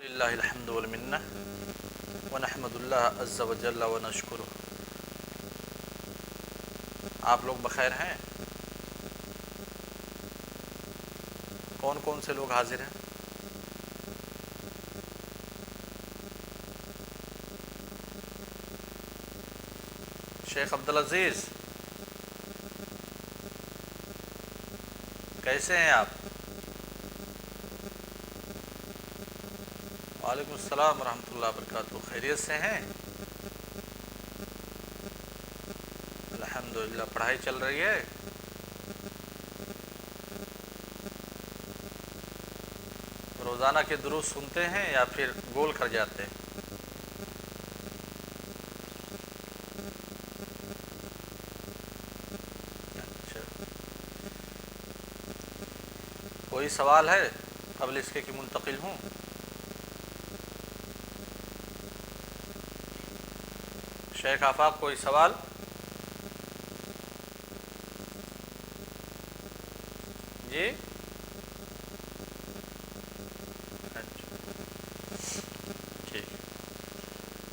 للہ الحمد والمنہ ونحمد اللہ عز وجل ونشکرہ۔ آپ لوگ بخیر ہیں؟ کون کون سے لوگ حاضر ہیں؟ شیخ عبدالعزیز، کیسے ہیں آپ؟ وعلیکم السلام ورحمۃ اللہ وبرکاتہ، خیریت سے ہیں؟ الحمدللہ۔ پڑھائی چل رہی ہے؟ روزانہ کے دروس سنتے ہیں یا پھر گول کر جاتے ہیں؟ اچھا، کوئی سوال ہے قبل اس کے کہ منتقل ہوں؟ شیخ آفاق، کوئی سوال؟ جی؟ ٹھیک۔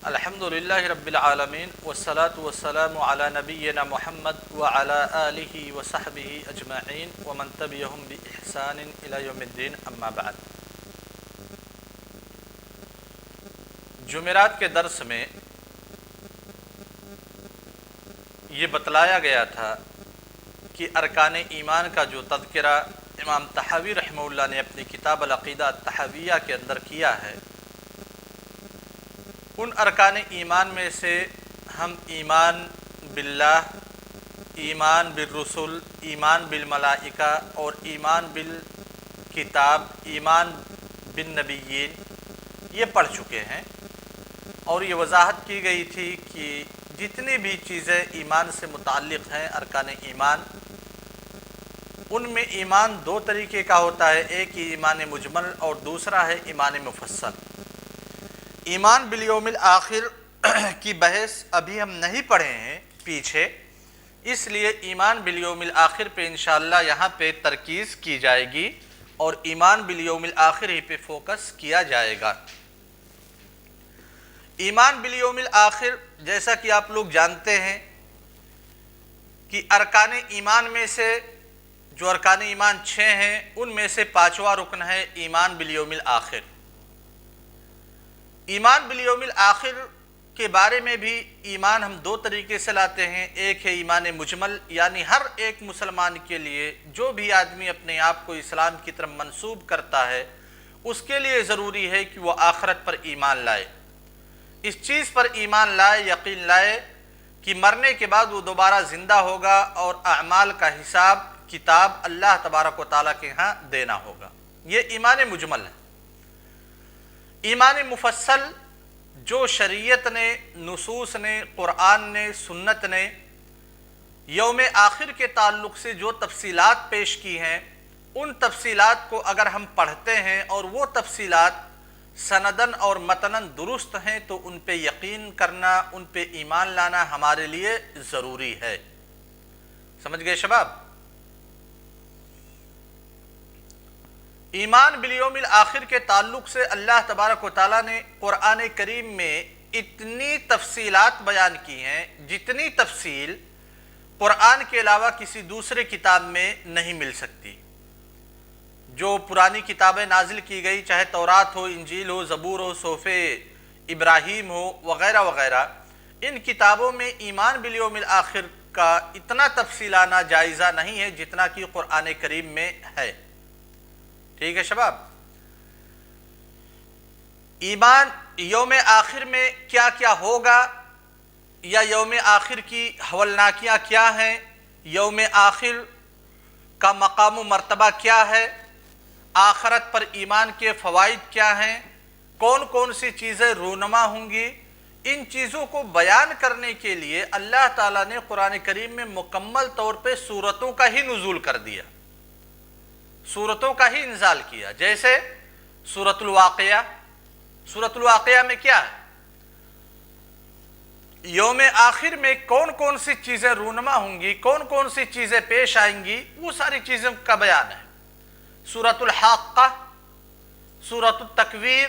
الحمدللہ رب العالمین والصلاة والسلام علی نبینا محمد وعلی آلہ وصحبہ اجمعین ومن تبعہم بإحسان الی یوم الدین، اما بعد۔ جمعرات کے درس میں یہ بتلایا گیا تھا کہ ارکان ایمان کا جو تذکرہ امام طحاوی رحمہ اللہ نے اپنی کتاب العقیدہ الطحاویہ کے اندر کیا ہے، ان ارکان ایمان میں سے ہم ایمان باللہ، ایمان بالرسل، ایمان بالملائکہ اور ایمان بالکتاب، ایمان بالنبیین یہ پڑھ چکے ہیں، اور یہ وضاحت کی گئی تھی کہ جتنی بھی چیزیں ایمان سے متعلق ہیں، ارکان ایمان، ان میں ایمان دو طریقے کا ہوتا ہے، ایک ایمان مجمل اور دوسرا ہے ایمان مفصل۔ ایمان بالیوم الآخر کی بحث ابھی ہم نہیں پڑھے ہیں پیچھے، اس لیے ایمان بالیوم الآخر پہ انشاءاللہ یہاں پہ ترکیز کی جائے گی اور ایمان بالیوم الآخر ہی پہ فوکس کیا جائے گا۔ ایمان بالیوم الآخر، جیسا کہ آپ لوگ جانتے ہیں کہ ارکان ایمان میں سے جو ارکان ایمان 6 ہیں، ان میں سے 5واں رکن ہے ایمان بالیوم الآخر۔ ایمان بالیوم الآخر کے بارے میں بھی ایمان ہم دو طریقے سے لاتے ہیں، ایک ہے ایمان مجمل، یعنی ہر ایک مسلمان کے لیے جو بھی آدمی اپنے آپ کو اسلام کی طرف منسوب کرتا ہے، اس کے لیے ضروری ہے کہ وہ آخرت پر ایمان لائے، اس چیز پر ایمان لائے، یقین لائے کہ مرنے کے بعد وہ دوبارہ زندہ ہوگا اور اعمال کا حساب کتاب اللہ تبارک و تعالیٰ کے ہاں دینا ہوگا۔ یہ ایمان مجمل ہے۔ ایمان مفصل، جو شریعت نے، نصوص نے، قرآن نے، سنت نے یوم آخر کے تعلق سے جو تفصیلات پیش کی ہیں، ان تفصیلات کو اگر ہم پڑھتے ہیں اور وہ تفصیلات سندن اور متنن درست ہیں تو ان پہ یقین کرنا، ان پہ ایمان لانا ہمارے لیے ضروری ہے۔ سمجھ گئے شباب؟ ایمان بالیوم الآخر کے تعلق سے اللہ تبارک و تعالیٰ نے قرآن کریم میں اتنی تفصیلات بیان کی ہیں، جتنی تفصیل قرآن کے علاوہ کسی دوسرے کتاب میں نہیں مل سکتی۔ جو پرانی کتابیں نازل کی گئی، چاہے تورات ہو، انجیل ہو، زبور ہو، صحف ابراہیم ہو، وغیرہ وغیرہ، ان کتابوں میں ایمان بالیوم الآخر کا اتنا تفصیلانہ جائزہ نہیں ہے جتنا کہ قرآن کریم میں ہے۔ ٹھیک ہے شباب؟ ایمان یوم آخر میں کیا کیا ہوگا، یا یوم آخر کی ہولناکیاں کیا ہیں، یوم آخر کا مقام و مرتبہ کیا ہے، آخرت پر ایمان کے فوائد کیا ہیں، کون کون سی چیزیں رونما ہوں گی، ان چیزوں کو بیان کرنے کے لیے اللہ تعالیٰ نے قرآن کریم میں مکمل طور پہ سورتوں کا ہی نزول کر دیا، سورتوں کا ہی انزال کیا۔ جیسے سورۃ الواقعہ، سورۃ الواقعہ میں کیا ہے، یوم آخر میں کون کون سی چیزیں رونما ہوں گی، کون کون سی چیزیں پیش آئیں گی، وہ ساری چیزوں کا بیان ہے۔ سورۃ الحاقہ، سورۃ التکویر،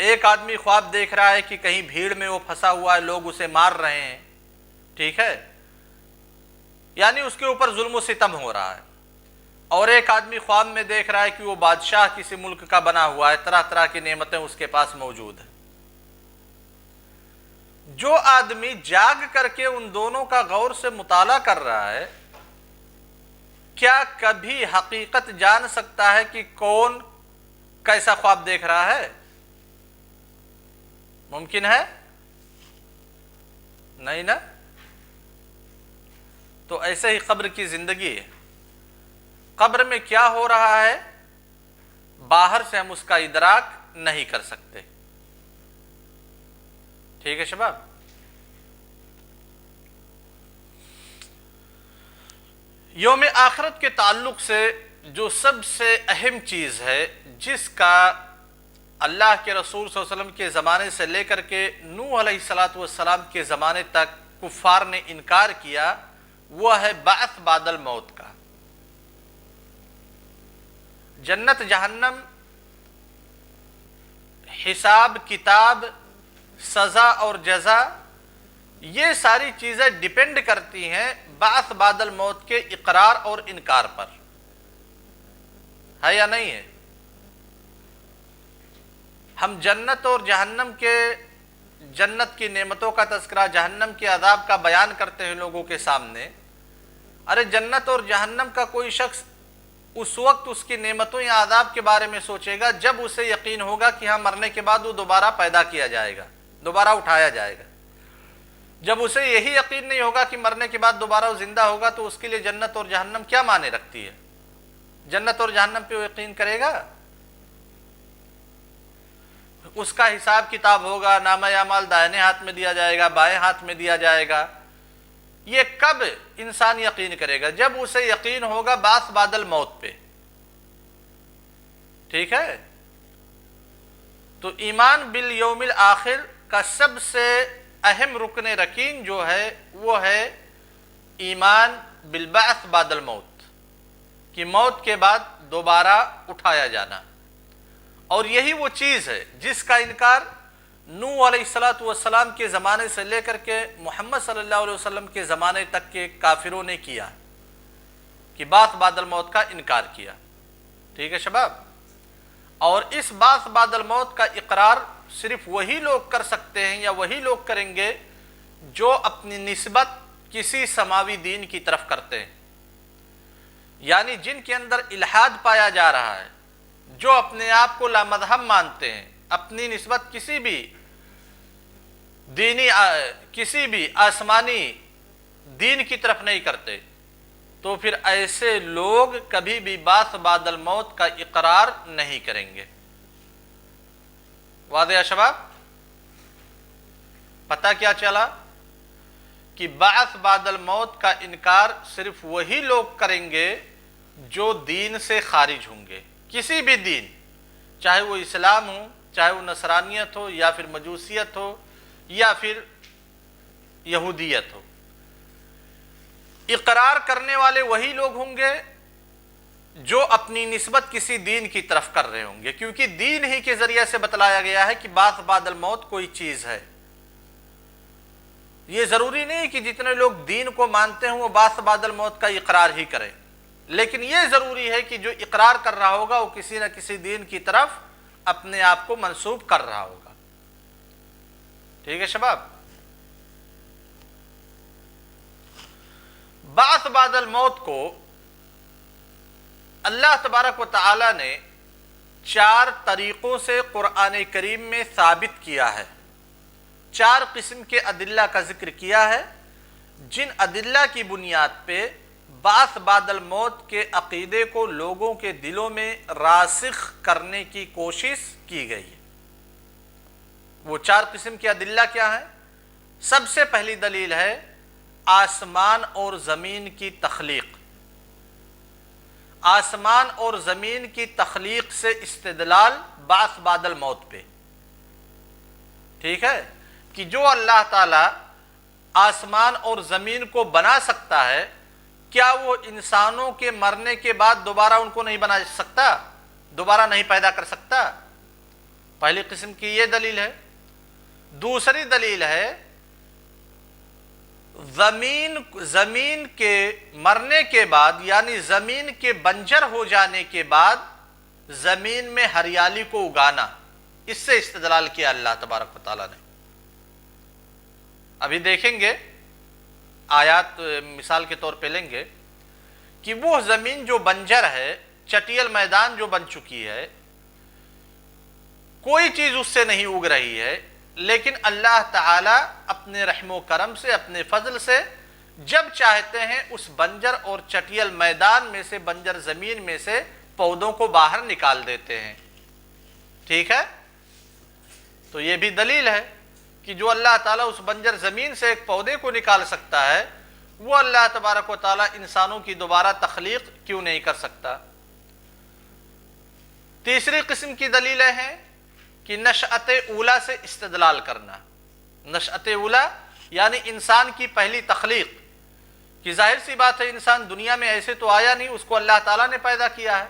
ایک آدمی خواب دیکھ رہا ہے کہ کہیں بھیڑ میں وہ پھنسا ہوا ہے، لوگ اسے مار رہے ہیں، ٹھیک ہے، یعنی اس کے اوپر ظلم و ستم ہو رہا ہے۔ اور ایک آدمی خواب میں دیکھ رہا ہے کہ وہ بادشاہ کسی ملک کا بنا ہوا ہے، طرح طرح کی نعمتیں اس کے پاس موجود ہیں۔ جو آدمی جاگ کر کے ان دونوں کا غور سے مطالعہ کر رہا ہے، کیا کبھی حقیقت جان سکتا ہے کہ کون کیسا خواب دیکھ رہا ہے؟ ممکن ہے؟ نہیں نا؟ تو ایسے ہی قبر کی زندگی ہے۔ قبر میں کیا ہو رہا ہے باہر سے ہم اس کا ادراک نہیں کر سکتے، ٹھیک ہے شباب؟ یوم آخرت کے تعلق سے جو سب سے اہم چیز ہے، جس کا اللہ کے رسول صلی اللہ علیہ وسلم کے زمانے سے لے کر کے نوح علیہ السلام کے زمانے تک کفار نے انکار کیا، وہ ہے بعث بعد الموت کا۔ جنت جہنم، حساب کتاب، سزا اور جزا، یہ ساری چیزیں ڈیپینڈ کرتی ہیں بعث بعد الموت کے اقرار اور انکار پر، ہے یا نہیں ہے؟ ہم جنت اور جہنم کے، جنت کی نعمتوں کا تذکرہ، جہنم کے عذاب کا بیان کرتے ہیں لوگوں کے سامنے۔ ارے جنت اور جہنم کا کوئی شخص اس وقت اس کی نعمتوں یا عذاب کے بارے میں سوچے گا جب اسے یقین ہوگا کہ ہاں مرنے کے بعد وہ دوبارہ پیدا کیا جائے گا، دوبارہ اٹھایا جائے گا۔ جب اسے یہی یقین نہیں ہوگا کہ مرنے کے بعد دوبارہ وہ زندہ ہوگا تو اس کے لیے جنت اور جہنم کیا معنی رکھتی ہے؟ جنت اور جہنم پہ وہ یقین کرے گا؟ اس کا حساب کتاب ہوگا، نامہ اعمال دائیں ہاتھ میں دیا جائے گا، بائیں ہاتھ میں دیا جائے گا، یہ کب انسان یقین کرے گا؟ جب اسے یقین ہوگا بعث بعد الموت پہ، ٹھیک ہے؟ تو ایمان بالیوم الآخر کا سب سے اہم رکن رکین جو ہے وہ ہے ایمان بالبعث بعد الموت، کہ موت کے بعد دوبارہ اٹھایا جانا۔ اور یہی وہ چیز ہے جس کا انکار نوح علیہ السلام کے زمانے سے لے کر کے محمد صلی اللہ علیہ وسلم کے زمانے تک کے کافروں نے کیا، کہ بعث بعد الموت کا انکار کیا، ٹھیک ہے شباب؟ اور اس بعث بعد الموت کا اقرار صرف وہی لوگ کر سکتے ہیں یا وہی لوگ کریں گے جو اپنی نسبت کسی سماوی دین کی طرف کرتے ہیں، یعنی جن کے اندر الحاد پایا جا رہا ہے، جو اپنے آپ کو لامذہب مانتے ہیں، اپنی نسبت کسی بھی دینی، کسی بھی آسمانی دین کی طرف نہیں کرتے، تو پھر ایسے لوگ کبھی بھی بعث بعد الموت کا اقرار نہیں کریں گے۔ واضح ہے شباب؟ پتہ کیا چلا کہ بعث بعد الموت کا انکار صرف وہی لوگ کریں گے جو دین سے خارج ہوں گے، کسی بھی دین، چاہے وہ اسلام ہو، چاہے وہ نصرانیت ہو، یا پھر مجوسیت ہو، یا پھر یہودیت ہو۔ اقرار کرنے والے وہی لوگ ہوں گے جو اپنی نسبت کسی دین کی طرف کر رہے ہوں گے، کیونکہ دین ہی کے ذریعے سے بتلایا گیا ہے کہ بعث بعد الموت کوئی چیز ہے۔ یہ ضروری نہیں کہ جتنے لوگ دین کو مانتے ہیں وہ بعث بعد الموت کا اقرار ہی کریں، لیکن یہ ضروری ہے کہ جو اقرار کر رہا ہوگا وہ کسی نہ کسی دین کی طرف اپنے آپ کو منسوب کر رہا ہوگا، ٹھیک ہے شباب؟ بعث بعد الموت کو اللہ تبارک و تعالی نے 4 طریقوں سے قرآن کریم میں ثابت کیا ہے، 4 قسم کے ادلہ کا ذکر کیا ہے، جن ادلہ کی بنیاد پہ بعث بعد الموت کے عقیدے کو لوگوں کے دلوں میں راسخ کرنے کی کوشش کی گئی ہے۔ وہ 4 قسم کے ادلہ کیا ہیں؟ سب سے پہلی دلیل ہے آسمان اور زمین کی تخلیق۔ آسمان اور زمین کی تخلیق سے استدلال بعث بعد الموت پہ، ٹھیک ہے؟ کہ جو اللہ تعالی آسمان اور زمین کو بنا سکتا ہے، کیا وہ انسانوں کے مرنے کے بعد دوبارہ ان کو نہیں بنا سکتا، دوبارہ نہیں پیدا کر سکتا؟ پہلی قسم کی یہ دلیل ہے۔ دوسری دلیل ہے زمین کے مرنے کے بعد، یعنی زمین کے بنجر ہو جانے کے بعد زمین میں ہریالی کو اگانا، اس سے استدلال کیا اللہ تبارک و تعالیٰ نے۔ ابھی دیکھیں گے آیات مثال کے طور پہ لیں گے کہ وہ زمین جو بنجر ہے، چٹیل میدان جو بن چکی ہے، کوئی چیز اس سے نہیں اگ رہی ہے، لیکن اللہ تعالی اپنے رحم و کرم سے، اپنے فضل سے جب چاہتے ہیں اس بنجر اور چٹیل میدان میں سے، بنجر زمین میں سے پودوں کو باہر نکال دیتے ہیں۔ ٹھیک ہے، تو یہ بھی دلیل ہے کہ جو اللہ تعالیٰ اس بنجر زمین سے ایک پودے کو نکال سکتا ہے، وہ اللہ تبارک و تعالیٰ انسانوں کی دوبارہ تخلیق کیوں نہیں کر سکتا۔ تیسری قسم کی دلیلیں ہیں کہ نشأت اولا سے استدلال کرنا۔ نشأت اولا یعنی انسان کی پہلی تخلیق، کہ ظاہر سی بات ہے انسان دنیا میں ایسے تو آیا نہیں، اس کو اللہ تعالیٰ نے پیدا کیا ہے۔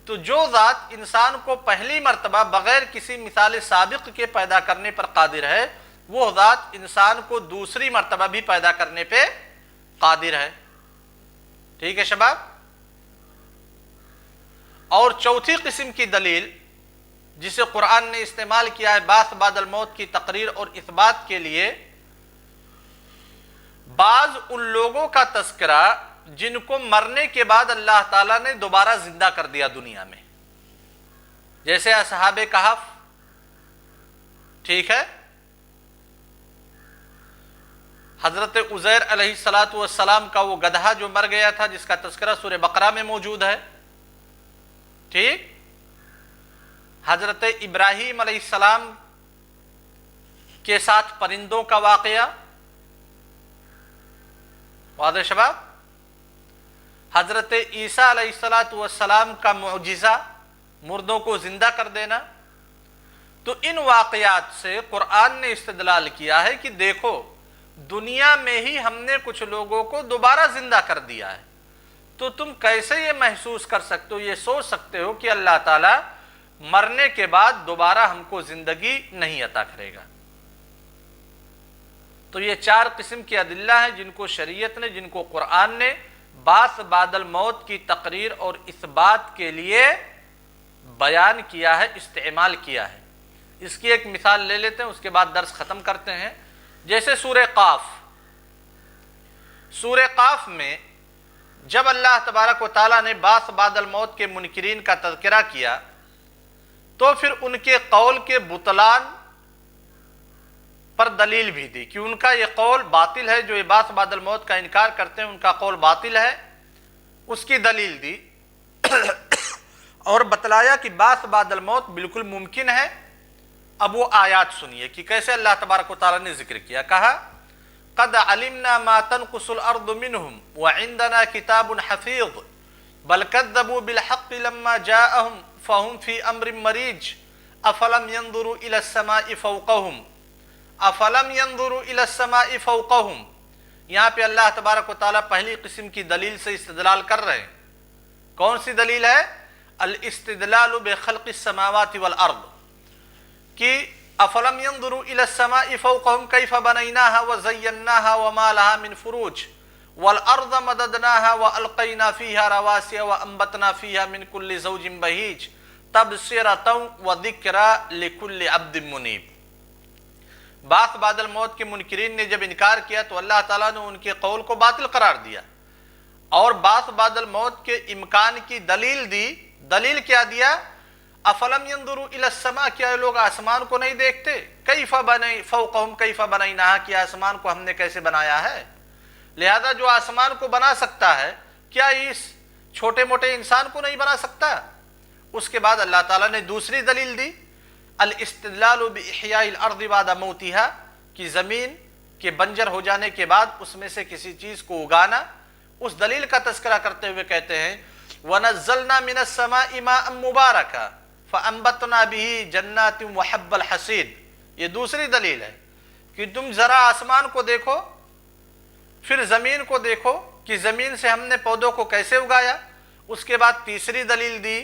تو جو ذات انسان کو پہلی مرتبہ بغیر کسی مثال سابق کے پیدا کرنے پر قادر ہے، وہ ذات انسان کو دوسری مرتبہ بھی پیدا کرنے پہ قادر ہے۔ ٹھیک ہے شباب۔ اور چوتھی قسم کی دلیل جسے قرآن نے استعمال کیا ہے بعث بعد الموت کی تقریر اور اثبات کے لیے، بعض ان لوگوں کا تذکرہ جن کو مرنے کے بعد اللہ تعالیٰ نے دوبارہ زندہ کر دیا دنیا میں، جیسے اصحاب کہف۔ ٹھیک ہے، حضرت عزیر علیہ السلام کا وہ گدھا جو مر گیا تھا، جس کا تذکرہ سورہ بقرہ میں موجود ہے۔ ٹھیک، حضرت ابراہیم علیہ السلام کے ساتھ پرندوں کا واقعہ، واضح شباب، حضرت عیسیٰ علیہ السلام کا معجزہ، مردوں کو زندہ کر دینا۔ تو ان واقعات سے قرآن نے استدلال کیا ہے کہ دیکھو دنیا میں ہی ہم نے کچھ لوگوں کو دوبارہ زندہ کر دیا ہے، تو تم کیسے یہ محسوس کر سکتے ہو، یہ سوچ سکتے ہو کہ اللہ تعالیٰ مرنے کے بعد دوبارہ ہم کو زندگی نہیں عطا کرے گا۔ تو یہ چار قسم کی ادلہ ہیں جن کو شریعت نے، جن کو قرآن نے بعث بعد الموت کی تقریر اور اثبات کے لیے بیان کیا ہے، استعمال کیا ہے۔ اس کی ایک مثال لے لیتے ہیں، اس کے بعد درس ختم کرتے ہیں۔ جیسے سورہ قاف، سورہ قاف میں جب اللہ تبارک و تعالیٰ نے بعث بعد الموت کے منکرین کا تذکرہ کیا، تو پھر ان کے قول کے بطلان پر دلیل بھی دی کہ ان کا یہ قول باطل ہے، جو یہ بعث بعد الموت کا انکار کرتے ہیں ان کا قول باطل ہے، اس کی دلیل دی اور بتلایا کہ بعث بعد الموت بالکل ممکن ہے۔ اب وہ آیات سنیے کہ کیسے اللہ تبارک و تعالیٰ نے ذکر کیا۔ کہا قد علمنا ما تنقص الارض منهم وعندنا كتاب حفيظ بل كذبوا بالحق لما جاءهم فهم في امر مريج افلم ينظروا الى السماء فوقهم افلم ينظروا الى السماء فوقهم۔ یہاں پہ اللہ تبارک و تعالیٰ پہلی قسم کی دلیل سے استدلال کر رہے ہیں۔ کون سی دلیل ہے؟ الاستدلال بخلق السماوات والارض، کہ افلم ينظروا الى السماء فوقهم كيف بنيناها وزيناها وما لها من فروج والارض مددناها والقينا فيها رواسي وانبتنا فيها من كل زوج بهيج تبصرة وذكرى لكل عبد منيب۔ بعث بعد الموت کے منکرین نے جب انکار کیا تو اللہ تعالیٰ نے ان کے قول کو باطل قرار دیا اور بعث بعد الموت کے امکان کی دلیل دی۔ دلیل کیا دیا؟ افلم ينظروا الى السماء، کیا لوگ آسمان کو نہیں دیکھتے؟ کیف بنی فوقهم کیف بنیناها، کہ آسمان کو ہم نے کیسے بنایا ہے۔ لہذا جو آسمان کو بنا سکتا ہے، کیا اس چھوٹے موٹے انسان کو نہیں بنا سکتا؟ اس کے بعد اللہ تعالیٰ نے دوسری دلیل دی، الاستدلال باحیاء الارض بعد موتها، کہ زمین کے بنجر ہو جانے کے بعد اس میں سے کسی چیز کو اگانا۔ اس دلیل کا تذکرہ کرتے ہوئے کہتے ہیں وَنَزَّلْنَا مِنَ السَّمَاءِ مَاءً مُبَارَكًا فَأَنبَتْنَا بِهِ جَنَّاتٍ وَحَبَّ الْحَصِيدِ۔ یہ دوسری دلیل ہے کہ تم ذرا آسمان کو دیکھو، پھر زمین کو دیکھو کہ زمین سے ہم نے پودوں کو کیسے اگایا۔ اس کے بعد تیسری دلیل دی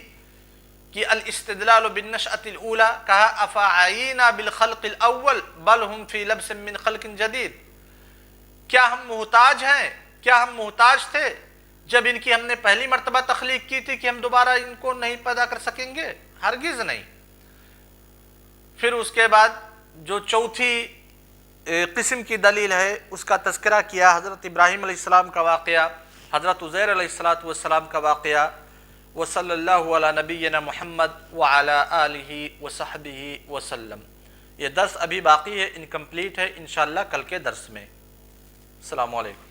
کہ الاستدلال بالنشأۃ الاولی، کہا افعینا بالخلق الاول بل ہم فی لبس من خلق جدید، کیا ہم محتاج ہیں، کیا ہم محتاج تھے جب ان کی ہم نے پہلی مرتبہ تخلیق کی تھی کہ ہم دوبارہ ان کو نہیں پیدا کر سکیں گے؟ ہرگز نہیں۔ پھر اس کے بعد جو چوتھی قسم کی دلیل ہے اس کا تذکرہ کیا، حضرت ابراہیم علیہ السلام کا واقعہ، حضرت عزیر علیہ السلام کا واقعہ، وصلی اللہ علی نبینا محمد وعلی آلہ وصحبہ وسلم۔ یہ درس ابھی باقی ہے، انکمپلیٹ ہے، انشاءاللہ کل کے درس میں۔ السلام علیکم۔